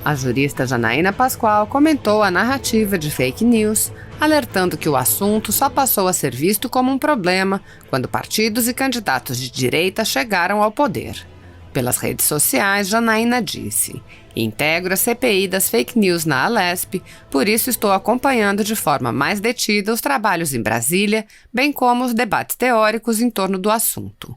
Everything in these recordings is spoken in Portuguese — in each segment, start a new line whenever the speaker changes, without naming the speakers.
A jurista Janaína Pascoal comentou a narrativa de fake news, alertando que o assunto só passou a ser visto como um problema quando partidos e candidatos de direita chegaram ao poder. Pelas redes sociais, Janaína disse: "Integro a CPI das fake news na Alesp, por isso estou acompanhando de forma mais detida os trabalhos em Brasília, bem como os debates teóricos em torno do assunto.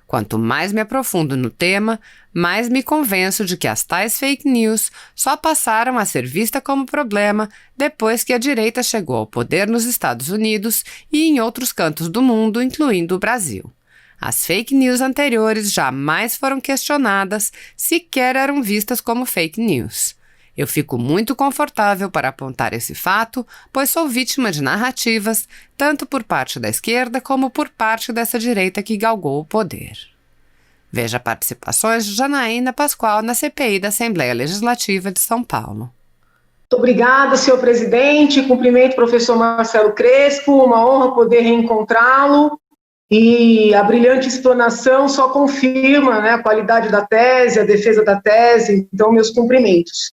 Quanto mais me aprofundo no tema, mais me convenço de que as tais fake news só passaram a ser vistas como problema depois que a direita chegou ao poder nos Estados Unidos e em outros cantos do mundo, incluindo o Brasil. As fake news anteriores jamais foram questionadas, sequer eram vistas como fake news. Eu fico muito confortável para apontar esse fato, pois sou vítima de narrativas, tanto por parte da esquerda como por parte dessa direita que galgou o poder." Veja participações de Janaína Pascoal na CPI da Assembleia Legislativa de São Paulo.
Muito obrigada, senhor presidente. Cumprimento o professor Marcelo Crespo, uma honra poder reencontrá-lo. E a brilhante explanação só confirma, né, a qualidade da tese, a defesa da tese, então meus cumprimentos.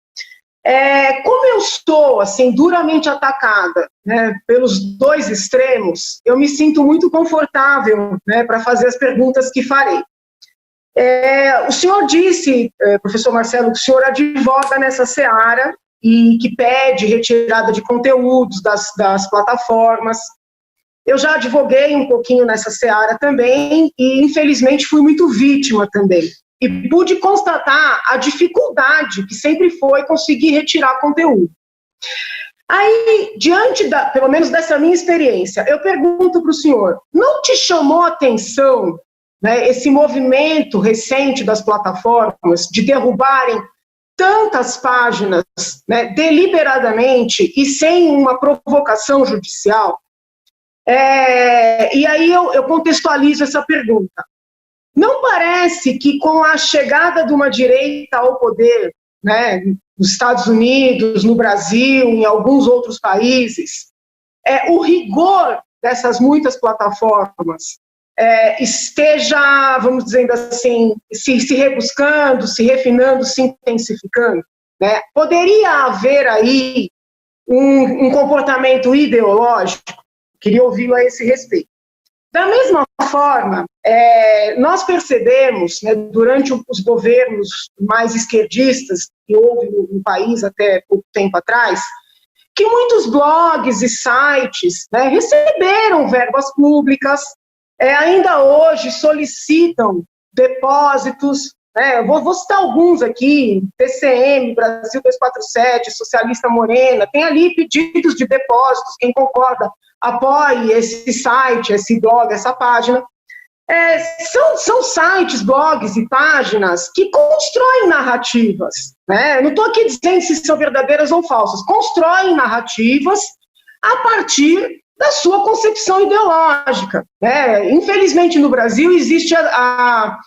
Como eu estou, assim, duramente atacada, né, pelos dois extremos, eu me sinto muito confortável, né, para fazer as perguntas que farei. O senhor disse, professor Marcelo, que o senhor advoga nessa seara e que pede retirada de conteúdos das plataformas. Eu já advoguei um pouquinho nessa seara também e, infelizmente, fui muito vítima também. E pude constatar a dificuldade que sempre foi conseguir retirar conteúdo. Aí, diante pelo menos dessa minha experiência, eu pergunto para o senhor, não te chamou a atenção, né, esse movimento recente das plataformas de derrubarem tantas páginas, né, deliberadamente e sem uma provocação judicial? E aí eu contextualizo essa pergunta. Não parece que com a chegada de uma direita ao poder, né, nos Estados Unidos, no Brasil, em alguns outros países, o rigor dessas muitas plataformas esteja, vamos dizendo assim, se rebuscando, se refinando, se intensificando, né? Poderia haver aí um comportamento ideológico? Queria ouvi-lo a esse respeito. Da mesma forma, nós percebemos, né, durante os governos mais esquerdistas que houve no país até pouco tempo atrás, que muitos blogs e sites, né, receberam verbas públicas, ainda hoje solicitam depósitos, né, vou citar alguns aqui, TCM, Brasil 247, Socialista Morena, tem ali pedidos de depósitos, quem concorda, apoie esse site, esse blog, essa página. São sites, blogs e páginas que constroem narrativas, né? Não estou aqui dizendo se são verdadeiras ou falsas, constroem narrativas a partir da sua concepção ideológica, né? Infelizmente, no Brasil, existe a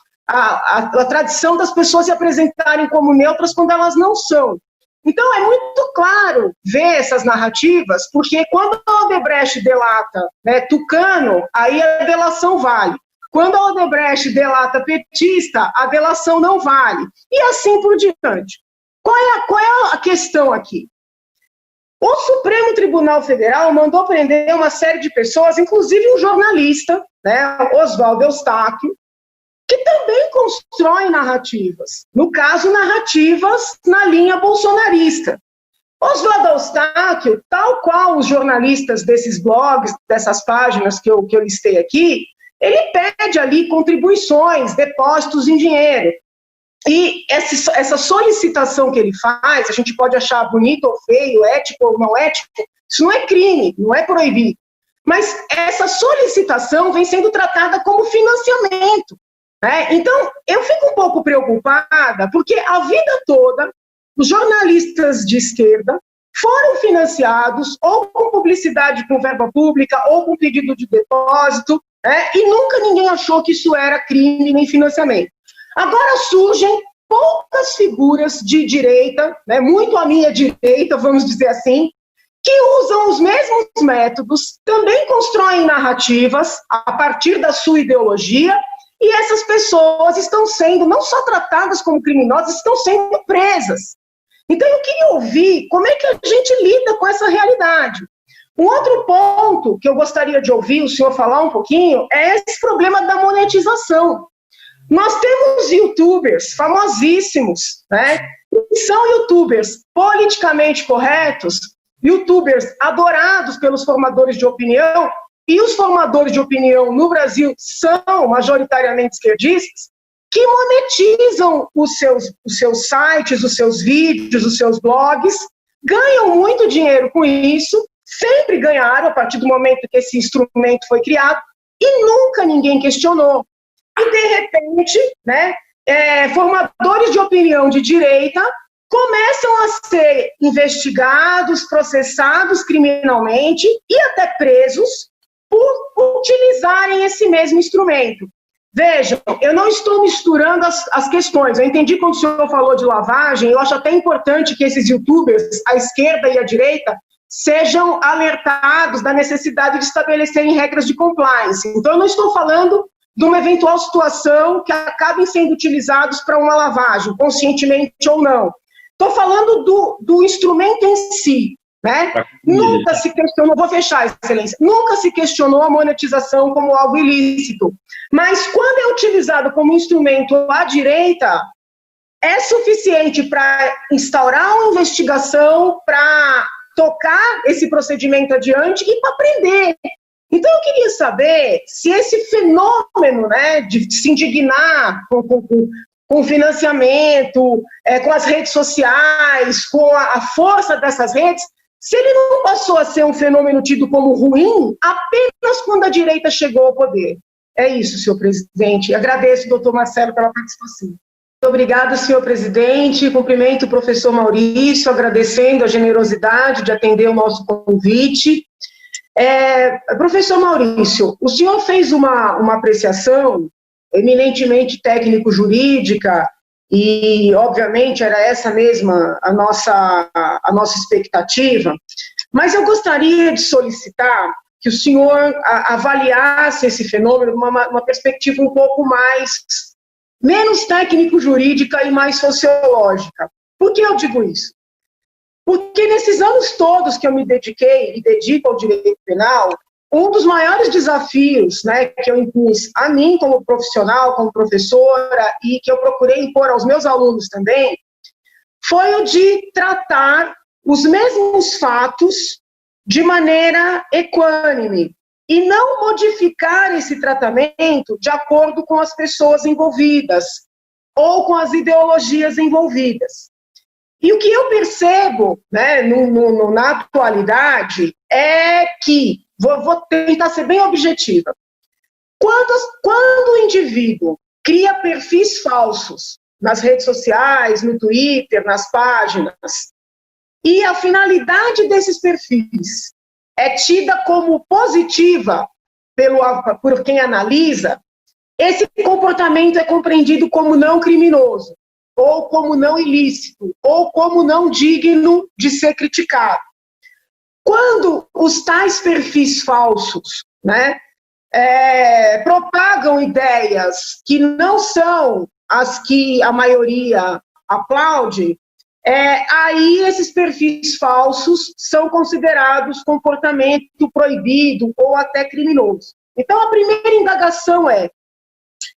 tradição das pessoas se apresentarem como neutras quando elas não são. Então, é muito claro ver essas narrativas, porque quando a Odebrecht delata, né, Tucano, aí a delação vale. Quando a Odebrecht delata petista, a delação não vale. E assim por diante. Qual é a questão aqui? O Supremo Tribunal Federal mandou prender uma série de pessoas, inclusive um jornalista, né, Oswaldo Eustáquio, que também constroem narrativas. No caso, narrativas na linha bolsonarista. Oswaldo Eustáquio, tal qual os jornalistas desses blogs, dessas páginas que eu listei aqui, ele pede ali contribuições, depósitos em dinheiro. E essa solicitação que ele faz, a gente pode achar bonito ou feio, ético ou não ético, isso não é crime, não é proibido. Mas essa solicitação vem sendo tratada como financiamento, né? Então, eu fico um pouco preocupada, porque a vida toda, os jornalistas de esquerda foram financiados ou com publicidade com verba pública ou com pedido de depósito, né? E nunca ninguém achou que isso era crime nem financiamento. Agora surgem poucas figuras de direita, né, muito à minha direita, vamos dizer assim, que usam os mesmos métodos, também constroem narrativas a partir da sua ideologia, e essas pessoas estão sendo não só tratadas como criminosas, estão sendo presas. Então, eu queria ouvir como é que a gente lida com essa realidade. Um outro ponto que eu gostaria de ouvir o senhor falar um pouquinho é esse problema da monetização. Nós temos youtubers famosíssimos, né? São youtubers politicamente corretos, youtubers adorados pelos formadores de opinião, e os formadores de opinião no Brasil são majoritariamente esquerdistas, que monetizam os seus sites, os seus vídeos, os seus blogs, ganham muito dinheiro com isso, sempre ganharam a partir do momento que esse instrumento foi criado, e nunca ninguém questionou. E, de repente, né, formadores de opinião de direita começam a ser investigados, processados criminalmente e até presos por utilizarem esse mesmo instrumento. Vejam, eu não estou misturando as questões. Eu entendi quando o senhor falou de lavagem, eu acho até importante que esses youtubers, a esquerda e a direita, sejam alertados da necessidade de estabelecerem regras de compliance. Então, eu não estou falando de uma eventual situação que acabem sendo utilizados para uma lavagem, conscientemente ou não. Estou falando do instrumento em si, né? Nunca se questionou, vou fechar, excelência, nunca se questionou a monetização como algo ilícito, mas quando é utilizado como instrumento à direita, é suficiente para instaurar uma investigação, para tocar esse procedimento adiante e para prender. Então, eu queria saber se esse fenômeno, né, de se indignar com financiamento, com as redes sociais, com a força dessas redes, se ele não passou a ser um fenômeno tido como ruim apenas quando a direita chegou ao poder. É isso, senhor presidente. Agradeço, doutor Marcelo, pela participação. Muito obrigado, senhor presidente. Cumprimento o professor Maurício, agradecendo a generosidade de atender o nosso convite. Professor Maurício, o senhor fez uma apreciação eminentemente técnico-jurídica e, obviamente, era essa mesma a nossa expectativa, mas eu gostaria de solicitar que o senhor avaliasse esse fenômeno numa perspectiva um pouco menos técnico-jurídica e mais sociológica. Por que eu digo isso? Porque nesses anos todos que eu me dediquei e dedico ao direito penal, um dos maiores desafios, né, que eu impus a mim como profissional, como professora, e que eu procurei impor aos meus alunos também, foi o de tratar os mesmos fatos de maneira equânime e não modificar esse tratamento de acordo com as pessoas envolvidas ou com as ideologias envolvidas. E o que eu percebo, né, na atualidade é que, vou tentar ser bem objetiva, quando o indivíduo cria perfis falsos nas redes sociais, no Twitter, nas páginas, e a finalidade desses perfis é tida como positiva por quem analisa, esse comportamento é compreendido como não criminoso, ou como não ilícito, ou como não digno de ser criticado. Quando os tais perfis falsos, né, propagam ideias que não são as que a maioria aplaude, aí esses perfis falsos são considerados comportamento proibido ou até criminoso. Então, a primeira indagação é,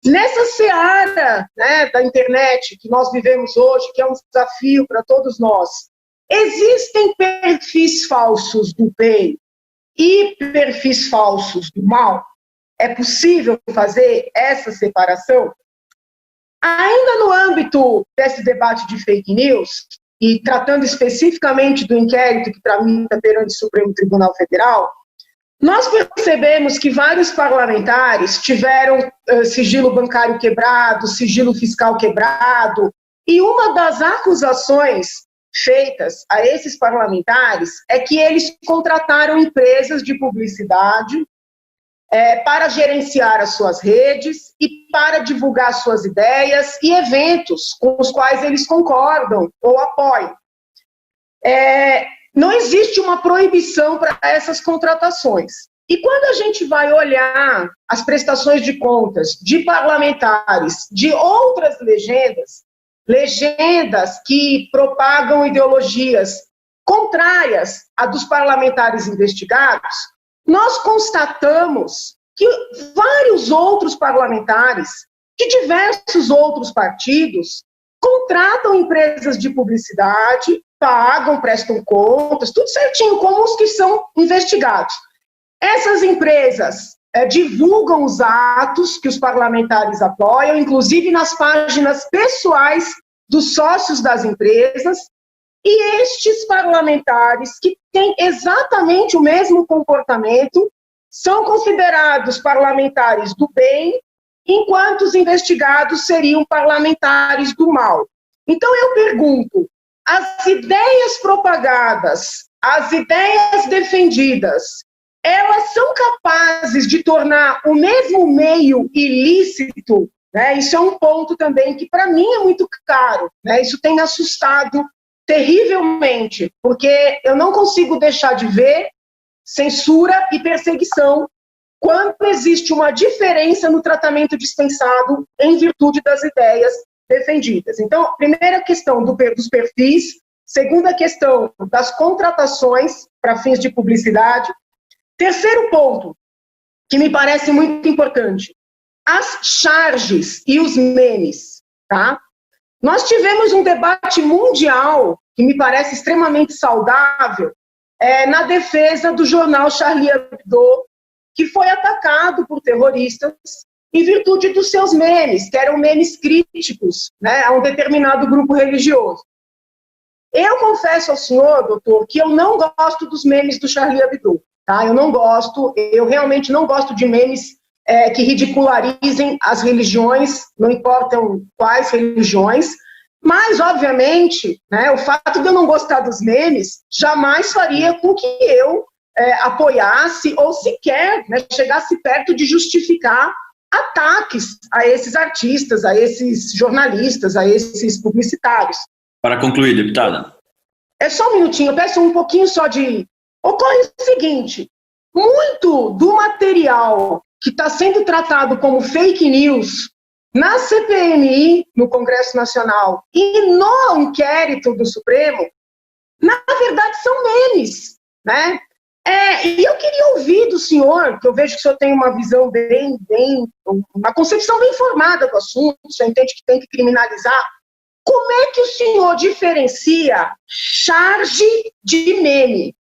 nessa seara, né, da internet que nós vivemos hoje, que é um desafio para todos nós, existem perfis falsos do bem e perfis falsos do mal? É possível fazer essa separação? Ainda no âmbito desse debate de fake news, e tratando especificamente do inquérito que tramita perante o Supremo Tribunal Federal, nós percebemos que vários parlamentares tiveram sigilo bancário quebrado, sigilo fiscal quebrado, e uma das acusações feitas a esses parlamentares é que eles contrataram empresas de publicidade para gerenciar as suas redes e para divulgar suas ideias e eventos com os quais eles concordam ou apoiam. Não existe uma proibição para essas contratações. E quando a gente vai olhar as prestações de contas de parlamentares de outras legendas, legendas que propagam ideologias contrárias à dos parlamentares investigados, nós constatamos que vários outros parlamentares de diversos outros partidos contratam empresas de publicidade, pagam, prestam contas, tudo certinho, como os que são investigados. Essas empresas divulgam os atos que os parlamentares apoiam, inclusive nas páginas pessoais dos sócios das empresas, e estes parlamentares que têm exatamente o mesmo comportamento são considerados parlamentares do bem, enquanto os investigados seriam parlamentares do mal. Então eu pergunto, as ideias propagadas, as ideias defendidas, elas são capazes de tornar o mesmo meio ilícito, né? Isso é um ponto também que para mim é muito caro, né? Isso tem me assustado terrivelmente, porque eu não consigo deixar de ver censura e perseguição quando existe uma diferença no tratamento dispensado em virtude das ideias defendidas. Então, primeira questão dos perfis, segunda questão das contratações para fins de publicidade. Terceiro ponto, que me parece muito importante, as charges e os memes, tá? Nós tivemos um debate mundial, que me parece extremamente saudável, na defesa do jornal Charlie Hebdo, que foi atacado por terroristas em virtude dos seus memes, que eram memes críticos, né, a um determinado grupo religioso. Eu confesso ao senhor, doutor, que eu não gosto dos memes do Charlie Hebdo. Tá? Eu realmente não gosto de memes que ridicularizem as religiões, não importam quais religiões, mas, obviamente, né, o fato de eu não gostar dos memes jamais faria com que eu apoiasse ou sequer, né, chegasse perto de justificar ataques a esses artistas, a esses jornalistas, a esses publicitários.
Para concluir, deputada.
É só um minutinho, eu peço um pouquinho só de... Ocorre o seguinte, muito do material que está sendo tratado como fake news na CPMI, no Congresso Nacional, e no inquérito do Supremo, na verdade são memes, né? E eu queria ouvir do senhor, que eu vejo que o senhor tem uma visão uma concepção bem formada do assunto, o senhor entende que tem que criminalizar, como é que o senhor diferencia charge de meme?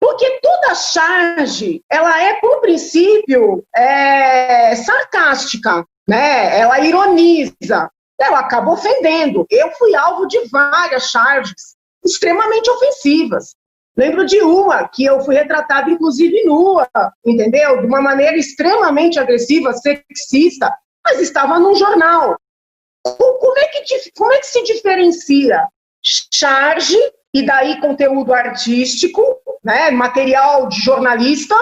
Porque toda charge, ela é, por princípio, sarcástica, né? Ela ironiza, ela acaba ofendendo. Eu fui alvo de várias charges extremamente ofensivas. Lembro de uma que eu fui retratada, inclusive, nua, entendeu? De uma maneira extremamente agressiva, sexista, mas estava num jornal. Como é que se diferencia charge, e daí conteúdo artístico, né, material de jornalista,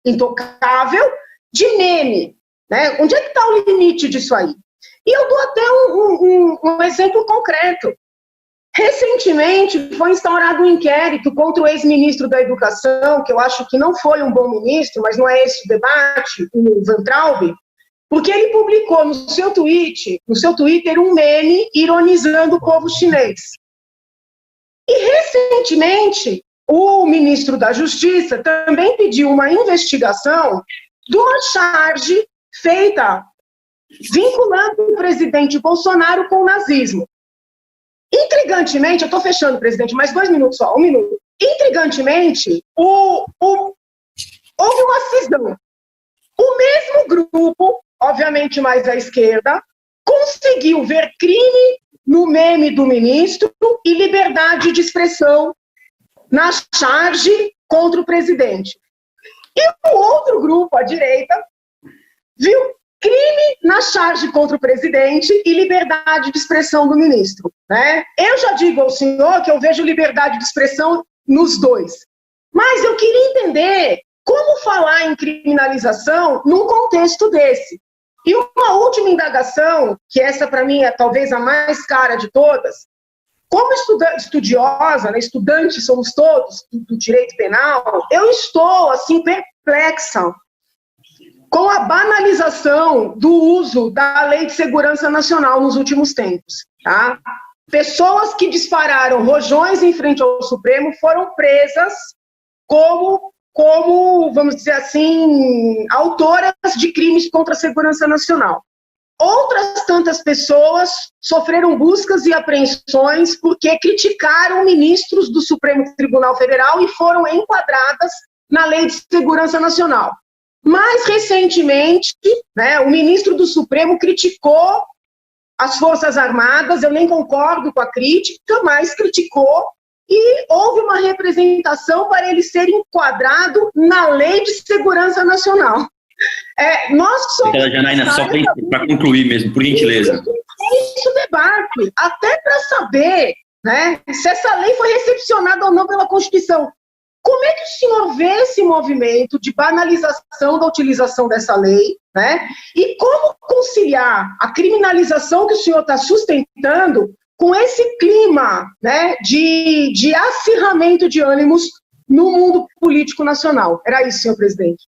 intocável, de meme? Né? Onde é que está o limite disso aí? E eu dou até um exemplo concreto. Recentemente foi instaurado um inquérito contra o ex-ministro da Educação, que eu acho que não foi um bom ministro, mas não é esse o debate, o Weintraub, porque ele publicou no seu Twitter, um meme ironizando o povo chinês. E, recentemente, o ministro da Justiça também pediu uma investigação de uma charge feita vinculando o presidente Bolsonaro com o nazismo. Intrigantemente, eu estou fechando, presidente, mais 2 minutos só, 1 minuto. Intrigantemente, houve uma cisão. O mesmo grupo, obviamente mais à esquerda, conseguiu ver crime no meme do ministro e liberdade de expressão na charge contra o presidente. E o outro grupo, a direita, viu crime na charge contra o presidente e liberdade de expressão do ministro. Né? Eu já digo ao senhor que eu vejo liberdade de expressão nos dois. Mas eu queria entender como falar em criminalização num contexto desse. E uma última indagação, que essa para mim é talvez a mais cara de todas, como estudiosa, né, estudante somos todos do direito penal, eu estou assim perplexa com a banalização do uso da Lei de Segurança Nacional nos últimos tempos. tá? Pessoas que dispararam rojões em frente ao Supremo foram presas como, vamos dizer assim, autoras de crimes contra a segurança nacional. Outras tantas pessoas sofreram buscas e apreensões porque criticaram ministros do Supremo Tribunal Federal e foram enquadradas na Lei de Segurança Nacional. Mais recentemente, né, o ministro do Supremo criticou as Forças Armadas, eu nem concordo com a crítica, mas criticou, e houve uma representação para ele ser enquadrado na Lei de Segurança Nacional. Nós somos...
Janaína, só para concluir mesmo, por gentileza.
Isso debate, até para saber, né, se essa lei foi recepcionada ou não pela Constituição. Como é que o senhor vê esse movimento de banalização da utilização dessa lei, né? E como conciliar a criminalização que o senhor está sustentando com esse clima, né, de acirramento de ânimos no mundo político nacional? Era isso, senhor presidente.